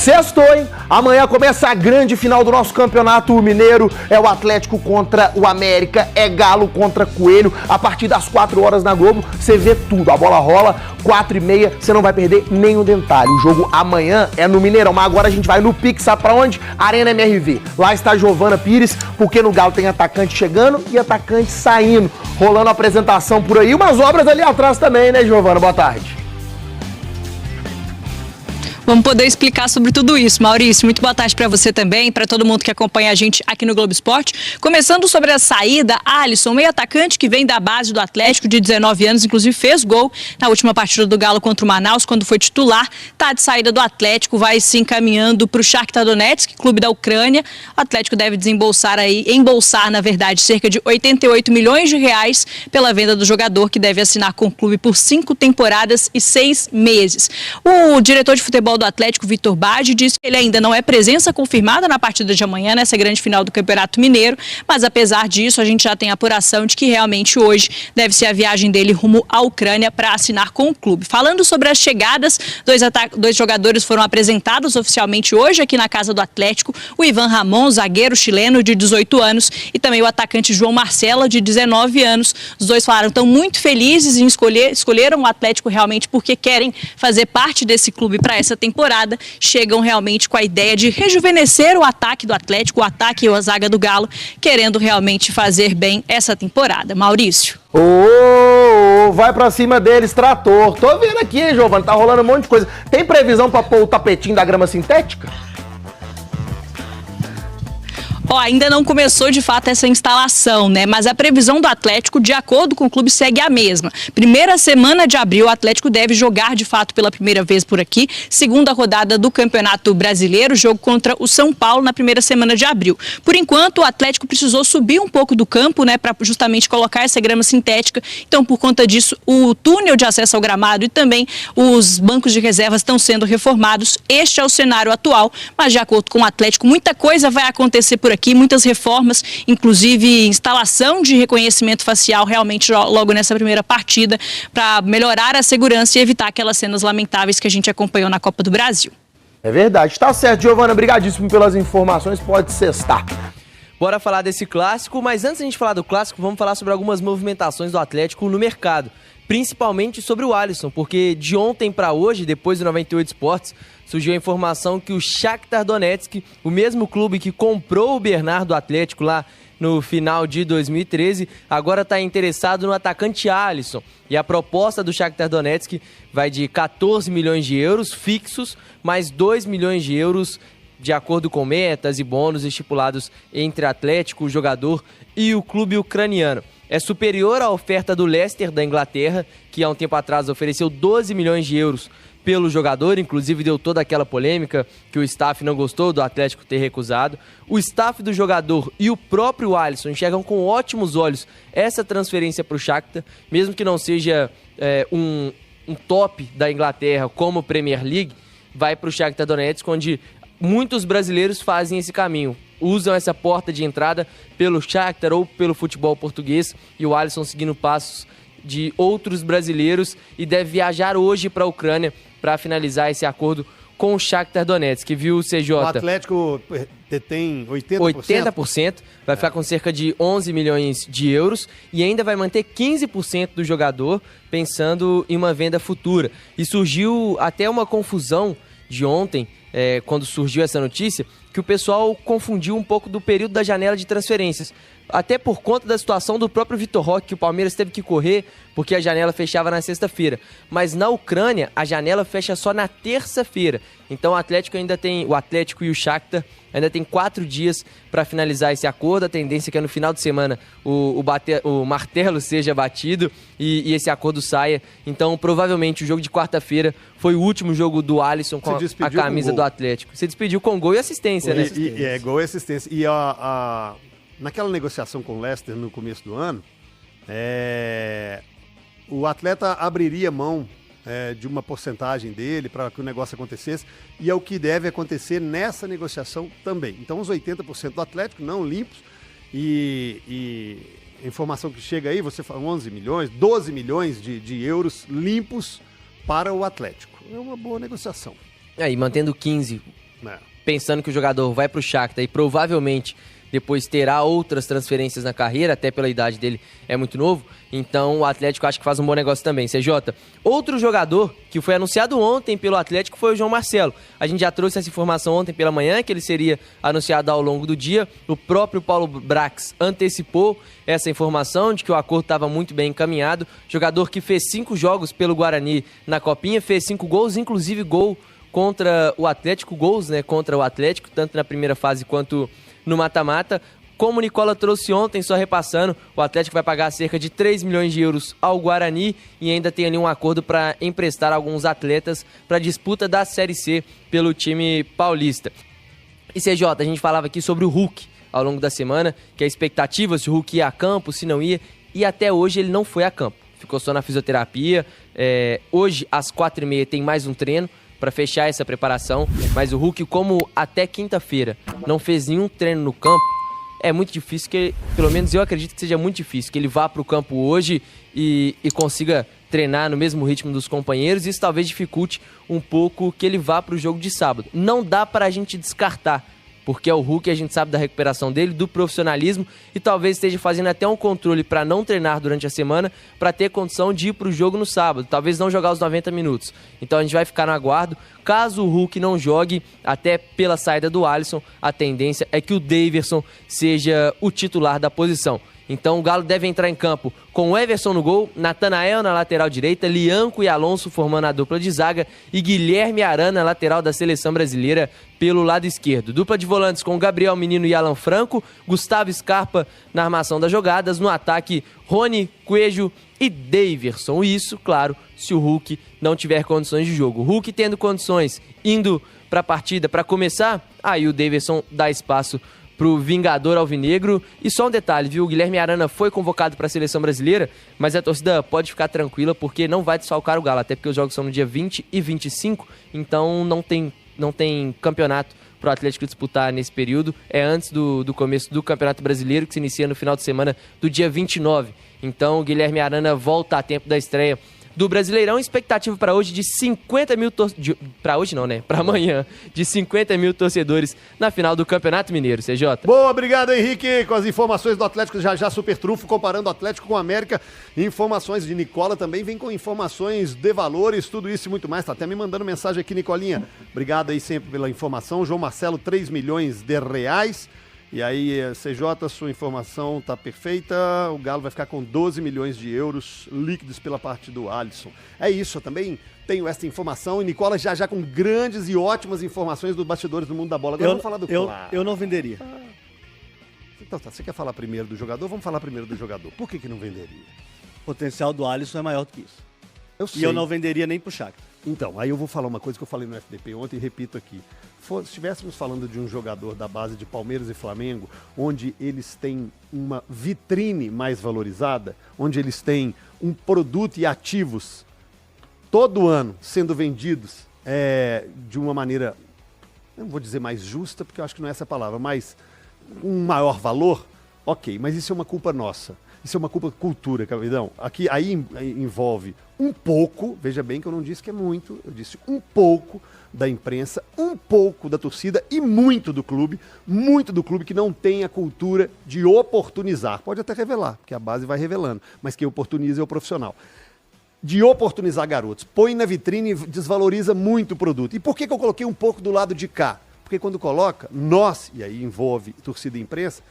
Sextou, hein? Amanhã começa a grande final do nosso campeonato mineiro. É o Atlético contra o América, é Galo contra Coelho. A partir das 4 horas na Globo, você vê tudo. A bola rola, 4h30, você não vai perder nenhum detalhe. O jogo amanhã é no Mineirão, mas agora a gente vai no Pix, sabe pra onde? Arena MRV. Lá está a Giovana Pires, porque no Galo tem atacante chegando e atacante saindo. Rolando a apresentação por aí, umas obras ali atrás também, né, Giovana? Boa tarde. Vamos poder explicar sobre tudo isso. Maurício, muito boa tarde para você também, para todo mundo que acompanha a gente aqui no Globo Esporte. Começando sobre a saída, Alisson, meio atacante que vem da base do Atlético, de 19 anos, inclusive fez gol na última partida do Galo contra o Manaus, quando foi titular, tá de saída do Atlético, vai se encaminhando para o Shakhtar Donetsk, clube da Ucrânia. O Atlético deve embolsar, na verdade, cerca de 88 milhões de reais pela venda do jogador, que deve assinar com o clube por 5 temporadas e 6 meses. O diretor de futebol do Atlético, Vitor Badi, disse que ele ainda não é presença confirmada na partida de amanhã, nessa grande final do Campeonato Mineiro, mas apesar disso, a gente já tem apuração de que realmente hoje deve ser a viagem dele rumo à Ucrânia para assinar com o clube. Falando sobre as chegadas, dois jogadores foram apresentados oficialmente hoje aqui na casa do Atlético, o Ivan Ramon, zagueiro chileno de 18 anos, e também o atacante João Marcelo, de 19 anos. Os dois falaram que estão muito felizes em escolheram o Atlético realmente porque querem fazer parte desse clube para essa temporada, chegam realmente com a ideia de rejuvenescer o ataque do Atlético, o ataque e a zaga do Galo, querendo realmente fazer bem essa temporada. Maurício. Vai pra cima deles, trator. Tô vendo aqui, hein, Giovana, tá rolando um monte de coisa. Tem previsão pra pôr o tapetinho da grama sintética? Ainda não começou de fato essa instalação, né? Mas a previsão do Atlético, de acordo com o clube, segue a mesma. Primeira semana de abril, o Atlético deve jogar de fato pela primeira vez por aqui. Segunda rodada do Campeonato Brasileiro, jogo contra o São Paulo na primeira semana de abril. Por enquanto, o Atlético precisou subir um pouco do campo, né? Para justamente colocar essa grama sintética. Então, por conta disso, o túnel de acesso ao gramado e também os bancos de reservas estão sendo reformados. Este é o cenário atual, mas de acordo com o Atlético, muita coisa vai acontecer por aqui, muitas reformas, inclusive instalação de reconhecimento facial realmente logo nessa primeira partida, para melhorar a segurança e evitar aquelas cenas lamentáveis que a gente acompanhou na Copa do Brasil. É verdade. Tá certo, Giovana, obrigadíssimo pelas informações, pode cestar. Bora falar desse clássico, mas antes de a gente falar do clássico, vamos falar sobre algumas movimentações do Atlético no mercado, principalmente sobre o Alisson, porque de ontem para hoje, depois do 98 Esportes, surgiu a informação que o Shakhtar Donetsk, o mesmo clube que comprou o Bernardo Atlético lá no final de 2013, agora está interessado no atacante Alisson. E a proposta do Shakhtar Donetsk vai de 14 milhões de euros fixos, mais 2 milhões de euros de acordo com metas e bônus estipulados entre Atlético, o jogador e o clube ucraniano. É superior à oferta do Leicester da Inglaterra, que há um tempo atrás ofereceu 12 milhões de euros pelo jogador, inclusive deu toda aquela polêmica que o staff não gostou do Atlético ter recusado. O staff do jogador e o próprio Alisson enxergam com ótimos olhos essa transferência para o Shakhtar, mesmo que não seja um top da Inglaterra como Premier League, vai para o Shakhtar Donetsk, onde muitos brasileiros fazem esse caminho, usam essa porta de entrada pelo Shakhtar ou pelo futebol português, e o Alisson seguindo passos de outros brasileiros e deve viajar hoje para a Ucrânia para finalizar esse acordo com o Shakhtar Donetsk, viu, CJ? O Atlético detém 80%? 80%, vai ficar com cerca de 11 milhões de euros e ainda vai manter 15% do jogador, pensando em uma venda futura. E surgiu até uma confusão de ontem, quando surgiu essa notícia, que o pessoal confundiu um pouco do período da janela de transferências. Até por conta da situação do próprio Vitor Roque, que o Palmeiras teve que correr porque a janela fechava na sexta-feira. Mas na Ucrânia, a janela fecha só na terça-feira. Então o Atlético e o Shakhtar ainda tem 4 dias para finalizar esse acordo. A tendência é que no final de semana o martelo seja batido e esse acordo saia. Então provavelmente o jogo de quarta-feira foi o último jogo do Alisson com a camisa do Atlético. Se despediu com gol e assistência, né? Gol e assistência. E naquela negociação com o Leicester no começo do ano, o atleta abriria mão de uma porcentagem dele para que o negócio acontecesse, e é o que deve acontecer nessa negociação também. Então os 80% do Atlético não limpos, e a informação que chega aí, você fala 11 milhões, 12 milhões de euros limpos para o Atlético. É uma boa negociação. E mantendo 15 pensando que o jogador vai pro Shakhtar e provavelmente depois terá outras transferências na carreira, até pela idade dele é muito novo, então o Atlético acho que faz um bom negócio também. CJ, outro jogador que foi anunciado ontem pelo Atlético foi o João Marcelo. A gente já trouxe essa informação ontem pela manhã, que ele seria anunciado ao longo do dia. O próprio Paulo Brax antecipou essa informação de que o acordo estava muito bem encaminhado. Jogador que fez 5 jogos pelo Guarani na Copinha, fez 5 gols, inclusive gol contra o Atlético, gols, né, contra o Atlético, tanto na primeira fase quanto no mata-mata. Como o Nicola trouxe ontem, só repassando, o Atlético vai pagar cerca de 3 milhões de euros ao Guarani e ainda tem ali um acordo para emprestar alguns atletas para a disputa da Série C pelo time paulista. E CJ, a gente falava aqui sobre o Hulk ao longo da semana, que a expectativa se o Hulk ia a campo, se não ia, e até hoje ele não foi a campo. Ficou só na fisioterapia. Hoje, às 4h30, tem mais um treino para fechar essa preparação, mas o Hulk, como até quinta-feira não fez nenhum treino no campo, é muito difícil que, pelo menos eu acredito que seja muito difícil, que ele vá para o campo hoje e consiga treinar no mesmo ritmo dos companheiros. Isso talvez dificulte um pouco que ele vá para o jogo de sábado. Não dá para a gente descartar, porque é o Hulk, a gente sabe da recuperação dele, do profissionalismo, e talvez esteja fazendo até um controle para não treinar durante a semana, para ter condição de ir para o jogo no sábado, talvez não jogar os 90 minutos. Então a gente vai ficar no aguardo. Caso o Hulk não jogue, até pela saída do Alisson, a tendência é que o Daverson seja o titular da posição. Então o Galo deve entrar em campo com o Everson no gol, Natanael na lateral direita, Lianco e Alonso formando a dupla de zaga e Guilherme Arana, lateral da seleção brasileira, pelo lado esquerdo. Dupla de volantes com Gabriel Menino e Alan Franco, Gustavo Scarpa na armação das jogadas, no ataque Rony, Coelho e Daverson. Isso, claro, se o Hulk não tiver condições de jogo. O Hulk tendo condições, indo para a partida para começar, aí o Daverson dá espaço pro Vingador Alvinegro. E só um detalhe, viu? O Guilherme Arana foi convocado para a seleção brasileira, mas a torcida pode ficar tranquila porque não vai desfalcar o Galo, até porque os jogos são no dia 20 e 25, então não tem campeonato pro Atlético disputar nesse período. É antes do começo do Campeonato Brasileiro, que se inicia no final de semana do dia 29. Então o Guilherme Arana volta a tempo da estreia do Brasileirão. Expectativa para hoje de 50 mil para hoje não, né? Para amanhã, de 50 mil torcedores na final do Campeonato Mineiro, CJ. Boa, obrigado, Henrique, com as informações do Atlético, já super trunfo, comparando o Atlético com o América. Informações de Nicola também, vem com informações de valores, tudo isso e muito mais. Tá até me mandando mensagem aqui, Nicolinha. Obrigado aí sempre pela informação. João Marcelo, 3 milhões de reais. E aí, CJ, sua informação tá perfeita. O Galo vai ficar com 12 milhões de euros líquidos pela parte do Alisson. É isso, eu também tenho essa informação. E Nicola já com grandes e ótimas informações dos bastidores do mundo da bola. Agora vamos falar do eu não venderia. Então tá, você quer falar primeiro do jogador? Vamos falar primeiro do jogador. Por que não venderia? O potencial do Alisson é maior do que isso. Eu sei. E eu não venderia nem pro Shakhtar. Então, aí eu vou falar uma coisa que eu falei no FDP ontem e repito aqui. Se estivéssemos falando de um jogador da base de Palmeiras e Flamengo, onde eles têm uma vitrine mais valorizada, onde eles têm um produto e ativos todo ano sendo vendidos de uma maneira, não vou dizer mais justa, porque eu acho que não é essa a palavra, mas um maior valor, ok, mas isso é uma culpa nossa. Isso é uma culpa cultura, Capitão. Aqui, aí envolve um pouco, veja bem que eu não disse que é muito, eu disse um pouco da imprensa, um pouco da torcida e muito do clube que não tem a cultura de oportunizar. Pode até revelar, porque a base vai revelando, mas quem oportuniza é o profissional. De oportunizar garotos. Põe na vitrine e desvaloriza muito o produto. E por que eu coloquei um pouco do lado de cá? Porque quando coloca, nós, e aí envolve torcida e imprensa,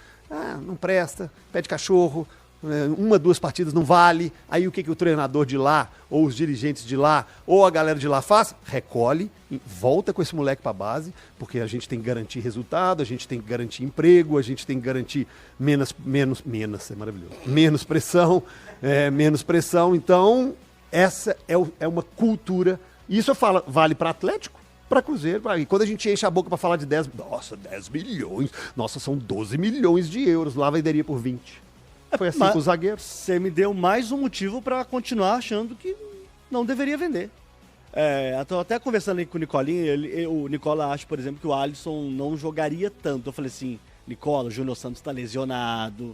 não presta, pede cachorro, 1, 2 partidas não vale, aí o que o treinador de lá, ou os dirigentes de lá, ou a galera de lá faz? Recolhe, volta com esse moleque pra base, porque a gente tem que garantir resultado, a gente tem que garantir emprego, a gente tem que garantir menos é maravilhoso, menos pressão, então essa é uma cultura, e isso vale para Atlético, para Cruzeiro, e quando a gente enche a boca para falar de 10 milhões, são 12 milhões de euros, lá venderia por 20. Foi assim com os zagueiros. Você me deu mais um motivo para continuar achando que não deveria vender. Estou até conversando aí com o Nicolinha, o Nicola acha, por exemplo, que o Alisson não jogaria tanto. Eu falei assim, Nicola, o Júnior Santos está lesionado,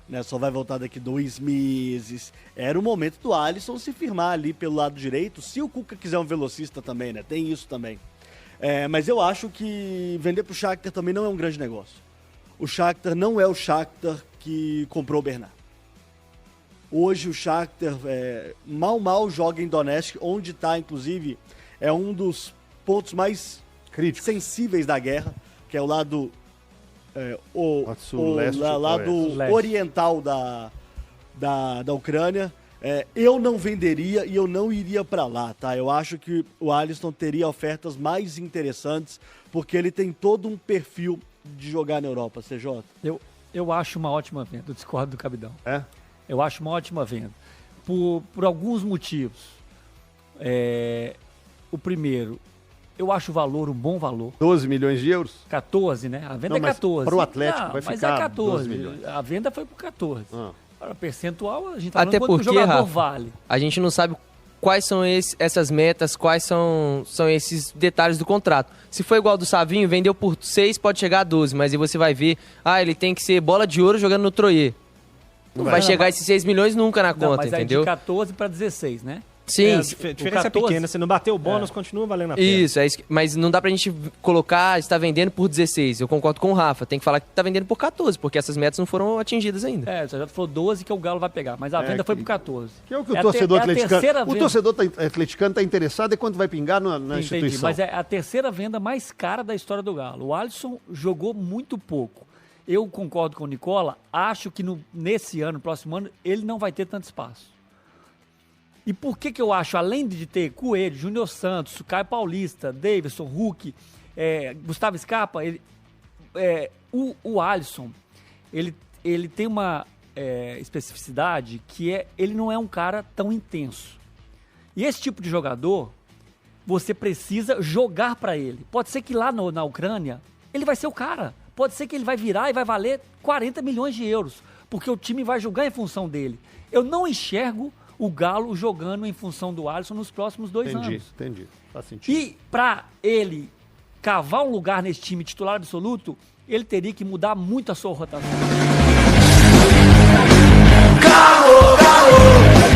né, só vai voltar daqui 2 meses. Era o momento do Alisson se firmar ali pelo lado direito, se o Cuca quiser um velocista também, né, tem isso também. Mas eu acho que vender pro Shakhtar também não é um grande negócio. O Shakhtar não é o Shakhtar que comprou o Bernat. Hoje o Shakhtar mal joga em Donetsk, onde está, inclusive, é um dos pontos mais críticos, sensíveis da guerra, que é o lado oriental da Ucrânia. Eu não venderia e eu não iria para lá, tá? Eu acho que o Alisson teria ofertas mais interessantes, porque ele tem todo um perfil de jogar na Europa, CJ. Eu acho uma ótima venda, eu discordo do Cabidão. É? Eu acho uma ótima venda. Por alguns motivos. O primeiro, eu acho o valor um bom valor. 12 milhões de euros? 14, né? A venda Não, é 14. para o Atlético vai mas ficar é 14. 12 milhões. A venda foi por 14. Para percentual, a gente tá Até falando quanto porque, o jogador Rafa, vale. A gente não sabe quais são essas metas, quais são esses detalhes do contrato. Se for igual do Savinho, vendeu por 6, pode chegar a 12, mas aí você vai ver, ele tem que ser bola de ouro jogando no Troyer. Não vai chegar esses 6 milhões nunca na conta, mas entendeu? Aí de 14 para 16, né? Sim. A diferença é pequena, se não bater o bônus, continua valendo a pena. Isso, mas não dá pra gente colocar, está vendendo por 16. Eu concordo com o Rafa, tem que falar que tá vendendo por 14, porque essas metas não foram atingidas ainda. Você já falou 12 que o Galo vai pegar, mas a venda foi por 14. Que é o que o torcedor atleticano... O torcedor atleticano está interessado em quanto vai pingar na instituição. Mas é a terceira venda mais cara da história do Galo. O Alisson jogou muito pouco. Eu concordo com o Nicola, acho que nesse ano, próximo ano, ele não vai ter tanto espaço. E por que eu acho, além de ter Coelho, Júnior Santos, Caio Paulista, Davidson, Hulk, Gustavo Scarpa, o Alisson, ele tem uma especificidade que ele não é um cara tão intenso. E esse tipo de jogador, você precisa jogar para ele. Pode ser que lá na Ucrânia, ele vai ser o cara. Pode ser que ele vai virar e vai valer 40 milhões de euros, porque o time vai jogar em função dele. Eu não enxergo o Galo jogando em função do Alisson nos próximos 2 anos. Entendi. Faz sentido. E para ele cavar um lugar nesse time titular absoluto, ele teria que mudar muito a sua rotação. Galo, Galo!